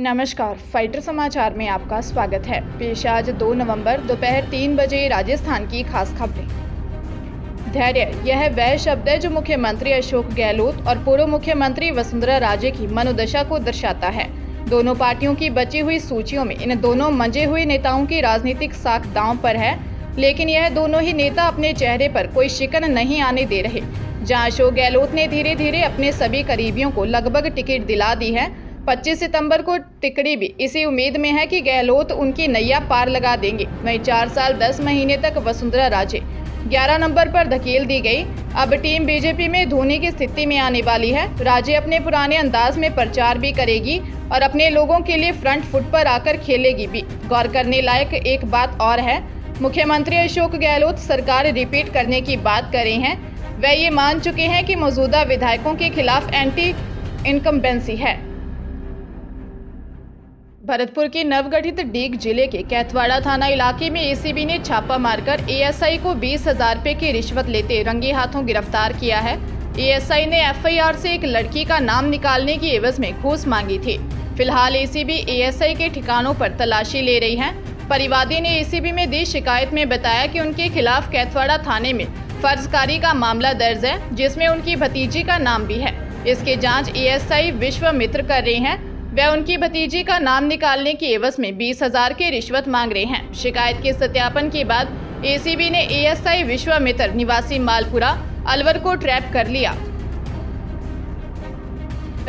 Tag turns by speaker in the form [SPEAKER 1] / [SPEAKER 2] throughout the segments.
[SPEAKER 1] नमस्कार, फाइटर समाचार में आपका स्वागत है। पेश आज 2 नवंबर दोपहर 3 बजे राजस्थान की खास खबरें। धैर्य, यह वह शब्द है जो मुख्यमंत्री अशोक गहलोत और पूर्व मुख्यमंत्री वसुंधरा राजे की मनोदशा को दर्शाता है। दोनों पार्टियों की बची हुई सूचियों में इन दोनों मंजे हुए नेताओं की राजनीतिक साख दांव पर है, लेकिन यह दोनों ही नेता अपने चेहरे पर कोई शिकन नहीं आने दे रहे। जहां अशोक गहलोत ने धीरे धीरे अपने सभी करीबियों को लगभग टिकट दिला दी है, 25 सितंबर को टिकड़ी भी इसी उम्मीद में है कि गहलोत उनकी नैया पार लगा देंगे। वहीं 4 साल 10 महीने तक वसुंधरा राजे 11 नंबर पर धकेल दी गई। अब टीम बीजेपी में धोनी की स्थिति में आने वाली है। राजे अपने पुराने अंदाज में प्रचार भी करेगी और अपने लोगों के लिए फ्रंट फुट पर आकर खेलेगी भी। गौर करने लायक एक बात और है, मुख्यमंत्री अशोक गहलोत सरकार रिपीट करने की बात कर रहे हैं। वह ये मान चुके हैं कि मौजूदा विधायकों के खिलाफ एंटी इनकम्बेंसी है। भरतपुर के नवगठित डीग जिले के कैथवाड़ा थाना इलाके में एसीबी ने छापा मारकर एएसआई को 20,000 रुपए की रिश्वत लेते रंगे हाथों गिरफ्तार किया है। एएसआई ने एफआईआर से एक लड़की का नाम निकालने की एवज में घूस मांगी थी। फिलहाल एसीबी एएसआई के ठिकानों पर तलाशी ले रही है। परिवादी ने एसीबी में दी शिकायत में बताया कि उनके खिलाफ कैथवाड़ा थाने में फर्जकारी का मामला दर्ज है, जिसमें उनकी भतीजी का नाम भी है। इसकी जाँच एएसआई विश्वामित्र कर रहे हैं। वह उनकी भतीजी का नाम निकालने की एवज में 20,000 की रिश्वत मांग रहे हैं। शिकायत के सत्यापन के बाद एसीबी ने एएसआई विश्वामित्र निवासी मालपुरा अलवर को ट्रैप कर लिया।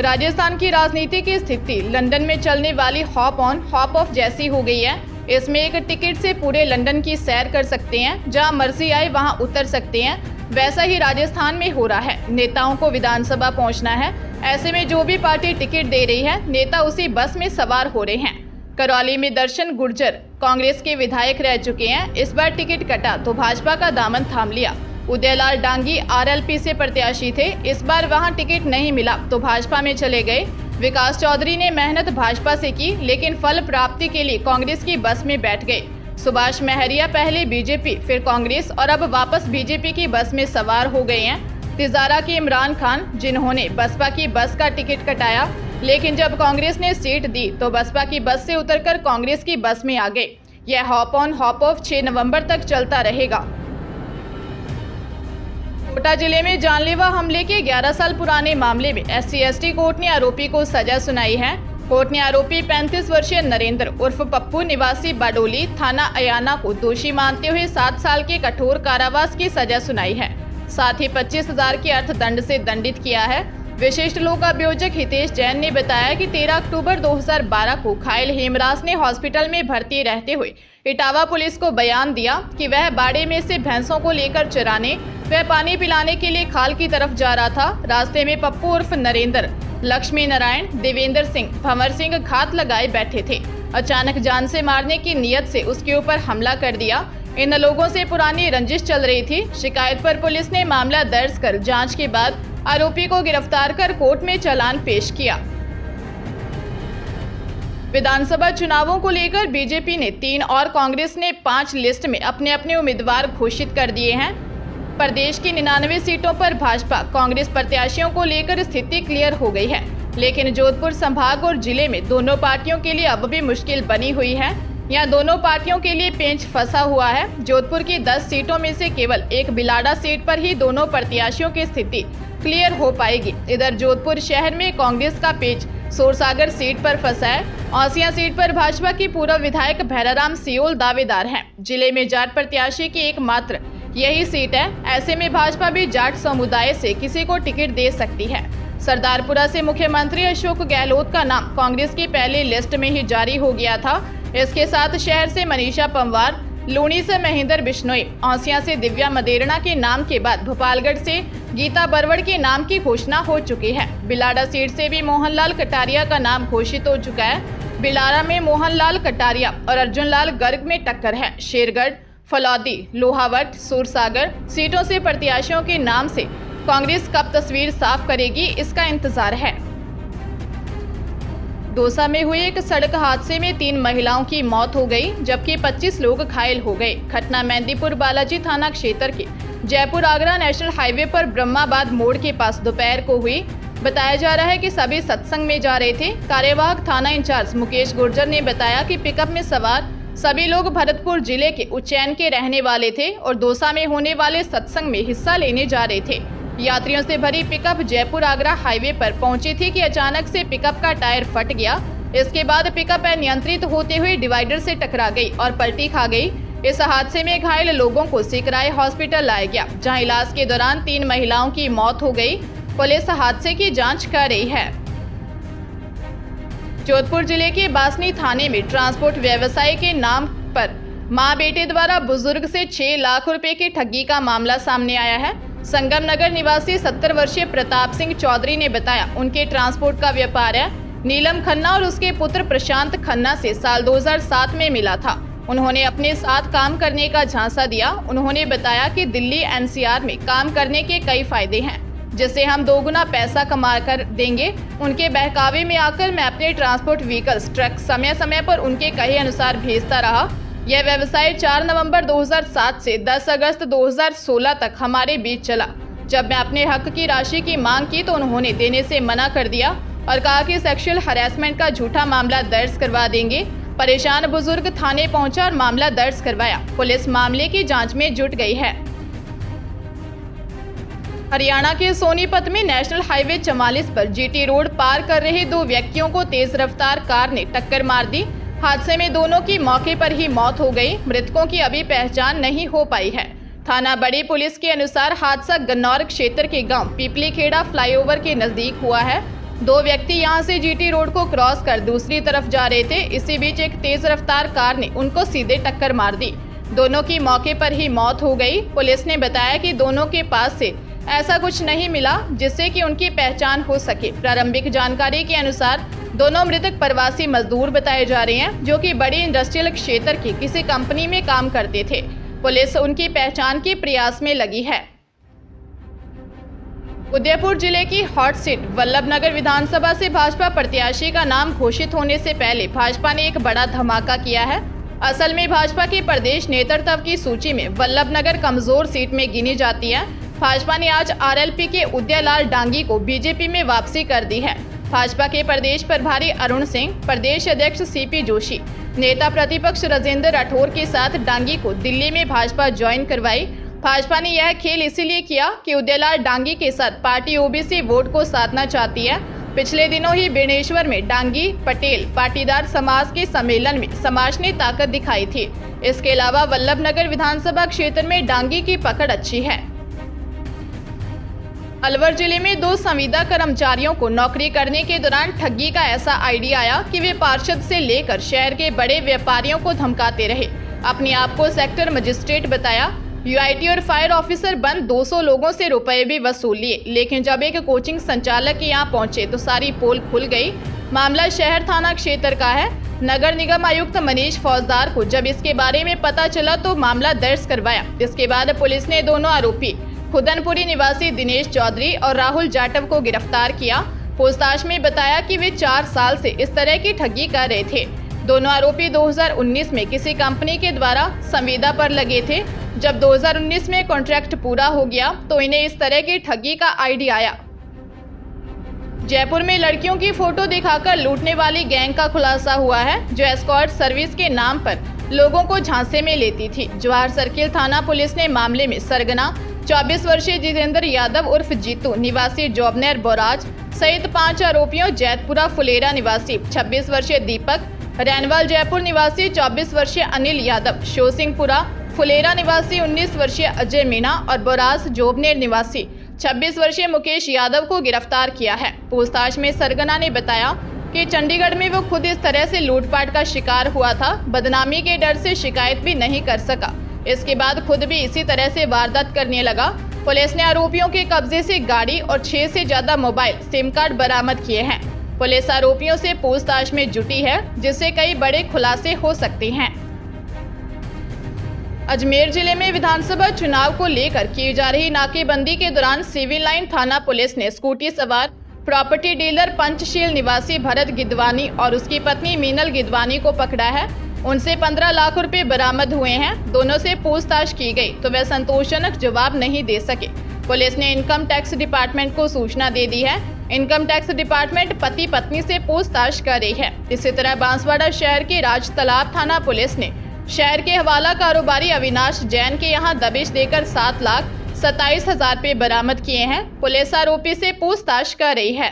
[SPEAKER 1] राजस्थान की राजनीति की स्थिति लंदन में चलने वाली हॉप ऑन हॉप ऑफ जैसी हो गई है। इसमें एक टिकट से पूरे लंदन की सैर कर सकते हैं, जहां मर्जी आए वहां उतर सकते हैं। वैसा ही राजस्थान में हो रहा है। नेताओं को विधानसभा पहुंचना है, ऐसे में जो भी पार्टी टिकट दे रही है, नेता उसी बस में सवार हो रहे हैं। करौली में दर्शन गुर्जर कांग्रेस के विधायक रह चुके हैं। इस बार टिकट कटा तो भाजपा का दामन थाम लिया। उदयलाल डांगी आरएलपी से प्रत्याशी थे। इस बार वहां टिकट नहीं मिला तो भाजपा में चले गए। विकास चौधरी ने मेहनत भाजपा से की, लेकिन फल प्राप्ति के लिए कांग्रेस की बस में बैठ गए। सुभाष महरिया पहले बीजेपी फिर कांग्रेस और अब वापस बीजेपी की बस में सवार हो गए हैं। तिजारा के इमरान खान, जिन्होंने बसपा की बस का टिकट कटाया, लेकिन जब कांग्रेस ने सीट दी तो बसपा की बस से उतरकर कांग्रेस की बस में आ गए। यह हॉप ऑन हॉप ऑफ 6 नवंबर तक चलता रहेगा। कोटा जिले में जानलेवा हमले के 11 साल पुराने मामले में SC/ST कोर्ट ने आरोपी को सजा सुनाई है। कोर्ट ने आरोपी 35 वर्षीय नरेंद्र उर्फ पप्पू निवासी बाडोली थाना अयाना को दोषी मानते हुए 7 साल के कठोर कारावास की सजा सुनाई है। साथ ही 25,000 के अर्थदंड से दंडित किया है। विशिष्ट लोक अभियोजक हितेश जैन ने बताया कि 13 अक्टूबर 2012 को घायल हेमराज ने हॉस्पिटल में भर्ती रहते हुए इटावा पुलिस को बयान दिया कि वह बाड़े में से भैंसों को लेकर चराने व पानी पिलाने के लिए खाल की तरफ जा रहा था। रास्ते में पप्पू उर्फ नरेंद्र, लक्ष्मी नारायण, देवेंद्र सिंह, भंवर सिंह घात लगाए बैठे थे। अचानक जान से मारने की नीयत से उसके ऊपर हमला कर दिया। इन लोगों से पुरानी रंजिश चल रही थी। शिकायत पर पुलिस ने मामला दर्ज कर जांच के बाद आरोपी को गिरफ्तार कर कोर्ट में चालान पेश किया। विधानसभा चुनावों को लेकर बीजेपी ने 3 और कांग्रेस ने 5 लिस्ट में अपने अपने उम्मीदवार घोषित कर दिए हैं। प्रदेश की 99 सीटों पर भाजपा कांग्रेस प्रत्याशियों को लेकर स्थिति क्लियर हो गई है, लेकिन जोधपुर संभाग और जिले में दोनों पार्टियों के लिए अब भी मुश्किल बनी हुई है। यहाँ दोनों पार्टियों के लिए पेंच फंसा हुआ है। जोधपुर की 10 सीटों में से केवल एक बिलाड़ा सीट पर ही दोनों प्रत्याशियों की स्थिति क्लियर हो पाएगी। इधर जोधपुर शहर में कांग्रेस का पेंच सूरसागर सीट पर फंसा है। औसिया सीट पर भाजपा की पूर्व विधायक भैराराम सियोल दावेदार हैं। जिले में जाट प्रत्याशी की एकमात्र यही सीट है। ऐसे में भाजपा भी जाट समुदाय से किसी को टिकट दे सकती है। सरदारपुरा से मुख्यमंत्री अशोक गहलोत का नाम कांग्रेस की पहली लिस्ट में ही जारी हो गया था। इसके साथ शहर से मनीषा पंवार, लूणी से महेंद्र बिश्नोई, औसिया से दिव्या मदेरणा के नाम के बाद भोपालगढ़ से गीता बरवड़ के नाम की घोषणा हो चुकी है। बिलाड़ा सीट से भी मोहनलाल कटारिया का नाम घोषित हो चुका है। बिलाड़ा में मोहनलाल कटारिया और अर्जुनलाल गर्ग में टक्कर है। शेरगढ़, फलौदी, लोहावट, सूरसागर सीटों से प्रत्याशियों के नाम से कांग्रेस कब तस्वीर साफ करेगी, इसका इंतजार है। दौसा में हुए एक सड़क हादसे में 3 महिलाओं की मौत हो गई, जबकि 25 लोग घायल हो गए। घटना मेहंदीपुर बालाजी थाना क्षेत्र के जयपुर आगरा नेशनल हाईवे पर ब्रह्माबाद मोड़ के पास दोपहर को हुई। बताया जा रहा है कि सभी सत्संग में जा रहे थे। कार्यवाहक थाना इंचार्ज मुकेश गुर्जर ने बताया कि पिकअप में सवार सभी लोग भरतपुर जिले के उज्जैन के रहने वाले थे और दौसा में होने वाले सत्संग में हिस्सा लेने जा रहे थे। यात्रियों से भरी पिकअप जयपुर आगरा हाईवे पर पहुंची थी कि अचानक से पिकअप का टायर फट गया। इसके बाद पिकअप अनियंत्रित होते हुए डिवाइडर से टकरा गई और पलटी खा गई। इस हादसे में घायल लोगों को सिकराय हॉस्पिटल लाया गया, जहां इलाज के दौरान 3 महिलाओं की मौत हो गई। पुलिस हादसे की जांच कर रही है। जोधपुर जिले के बासनी थाने में ट्रांसपोर्ट व्यवसाय के नाम पर मां बेटे द्वारा बुजुर्ग से 6 लाख रुपए की ठगी का मामला सामने आया है। संगम नगर निवासी 70 वर्षीय प्रताप सिंह चौधरी ने बताया, उनके ट्रांसपोर्ट का व्यापार है। नीलम खन्ना और उसके पुत्र प्रशांत खन्ना से साल 2007 में मिला था। उन्होंने अपने साथ काम करने का झांसा दिया। उन्होंने बताया कि दिल्ली एनसीआर में काम करने के कई फायदे हैं, जिससे हम 2 गुना पैसा कमा कर देंगे। उनके बहकावे में आकर मैं अपने ट्रांसपोर्ट व्हीकल्स ट्रक समय समय पर उनके कहे अनुसार भेजता रहा। यह व्यवसाय 4 नवंबर 2007 से 10 अगस्त 2016 तक हमारे बीच चला। जब मैं अपने हक की राशि की मांग की तो उन्होंने देने से मना कर दिया और कहा कि सेक्सुअल हरासमेंट का झूठा मामला दर्ज करवा देंगे। परेशान बुजुर्ग थाने पहुंचा और मामला दर्ज करवाया। पुलिस मामले की जांच में जुट गई है। हरियाणा के सोनीपत में नेशनल हाईवे 44 पर जीटी रोड पार कर रहे 2 व्यक्तियों को तेज रफ्तार कार ने टक्कर मार दी। हादसे में दोनों की मौके पर ही मौत हो गई। मृतकों की अभी पहचान नहीं हो पाई है। थाना बड़ी पुलिस के अनुसार हादसा गन्नौर क्षेत्र के गांव पीपली खेड़ा फ्लाईओवर के नजदीक हुआ है। 2 व्यक्ति यहां से जीटी रोड को क्रॉस कर दूसरी तरफ जा रहे थे। इसी बीच एक तेज रफ्तार कार ने उनको सीधे टक्कर मार दी। दोनों की मौके पर ही मौत हो गई। पुलिस ने बताया कि दोनों के पास से ऐसा कुछ नहीं मिला जिससे कि उनकी पहचान हो सके। प्रारंभिक जानकारी के अनुसार दोनों मृतक प्रवासी मजदूर बताए जा रहे हैं, जो कि बड़ी इंडस्ट्रियल क्षेत्र की किसी कंपनी में काम करते थे। पुलिस उनकी पहचान के प्रयास में लगी है। उदयपुर जिले की हॉट सीट वल्लभनगर विधानसभा से भाजपा प्रत्याशी का नाम घोषित होने से पहले भाजपा ने एक बड़ा धमाका किया है। असल में भाजपा के प्रदेश नेतृत्व की सूची में वल्लभनगर कमजोर सीट में गिनी जाती है। भाजपा ने आज आरएलपी के उदयलाल डांगी को बीजेपी में वापसी कर दी है। भाजपा के प्रदेश प्रभारी अरुण सिंह, प्रदेश अध्यक्ष सीपी जोशी, नेता प्रतिपक्ष राजेंद्र राठौर के साथ डांगी को दिल्ली में भाजपा ज्वाइन करवाई। भाजपा ने यह खेल इसीलिए किया कि उदयलाल डांगी के साथ पार्टी ओबीसी वोट को साधना चाहती है। पिछले दिनों ही बेनेश्वर में डांगी पटेल पाटीदार समाज के सम्मेलन में समाज ने ताकत दिखाई थी। इसके अलावा वल्लभनगर विधानसभा क्षेत्र में डांगी की पकड़ अच्छी है। अलवर जिले में 2 संविदा कर्मचारियों को नौकरी करने के दौरान ठगी का ऐसा आइडिया आया कि वे पार्षद से लेकर शहर के बड़े व्यापारियों को धमकाते रहे। अपने आप को सेक्टर मजिस्ट्रेट बताया। यूआईटी और फायर ऑफिसर बन 200 लोगों से रुपए भी वसूल लिए, लेकिन जब एक कोचिंग संचालक के यहाँ पहुंचे तो सारी पोल खुल गई। मामला शहर थाना क्षेत्र का है। नगर निगम आयुक्त मनीष फौजदार को जब इसके बारे में पता चला तो मामला दर्ज करवाया। इसके बाद पुलिस ने दोनों आरोपी खुदनपुरी निवासी दिनेश चौधरी और राहुल जाटव को गिरफ्तार किया। पूछताछ में बताया कि वे 4 साल से इस तरह की ठगी कर रहे थे। दोनों आरोपी 2019 में किसी कंपनी के द्वारा संविदा पर लगे थे। जब 2019 में कॉन्ट्रैक्ट पूरा हो गया तो इन्हें इस तरह की ठगी का आइडिया आया। जयपुर में लड़कियों की फोटो दिखाकर लूटने वाली गैंग का खुलासा हुआ है, जो एस्कॉर्ट सर्विस के नाम पर लोगों को झांसे में लेती थी। जवाहर सर्किल थाना पुलिस ने मामले में सरगना 24 वर्षीय जितेंद्र यादव उर्फ जीतू निवासी जोबनेर बोराज सहित 5 आरोपियों जैतपुरा फुलेरा निवासी 26 वर्षीय दीपक, रैनवाल जयपुर निवासी 24 वर्षीय अनिल यादव, शोसिंगपुरा फुलेरा निवासी 19 वर्षीय अजय मीणा और बोराज जोबनेर निवासी 26 वर्षीय मुकेश यादव को गिरफ्तार किया है। पूछताछ में सरगना ने बताया कि चंडीगढ़ में वो खुद इस तरह से लूटपाट का शिकार हुआ था। बदनामी के डर से शिकायत भी नहीं कर सका। इसके बाद खुद भी इसी तरह से वारदात करने लगा। पुलिस ने आरोपियों के कब्जे से गाड़ी और 6 से ज्यादा मोबाइल सिम कार्ड बरामद किए हैं। पुलिस आरोपियों से पूछताछ में जुटी है, जिससे कई बड़े खुलासे हो सकते हैं। अजमेर जिले में विधानसभा चुनाव को लेकर की जा रही नाकेबंदी के दौरान सिविल लाइन थाना पुलिस ने स्कूटी सवार प्रॉपर्टी डीलर पंचशील निवासी भरत गिदवानी और उसकी पत्नी मीनल गिदवानी को पकड़ा है। उनसे 15 लाख रुपए बरामद हुए हैं। दोनों से पूछताछ की गई तो वे संतोषजनक जवाब नहीं दे सके। पुलिस ने इनकम टैक्स डिपार्टमेंट को सूचना दे दी है। इनकम टैक्स डिपार्टमेंट पति पत्नी से पूछताछ कर रही है। इसी तरह बांसवाड़ा शहर के राज तालाब थाना पुलिस ने शहर के हवाला कारोबारी अविनाश जैन के यहां दबिश देकर 7,27,000 रुपए बरामद किए हैं। पुलिस आरोपी से पूछताछ कर रही है।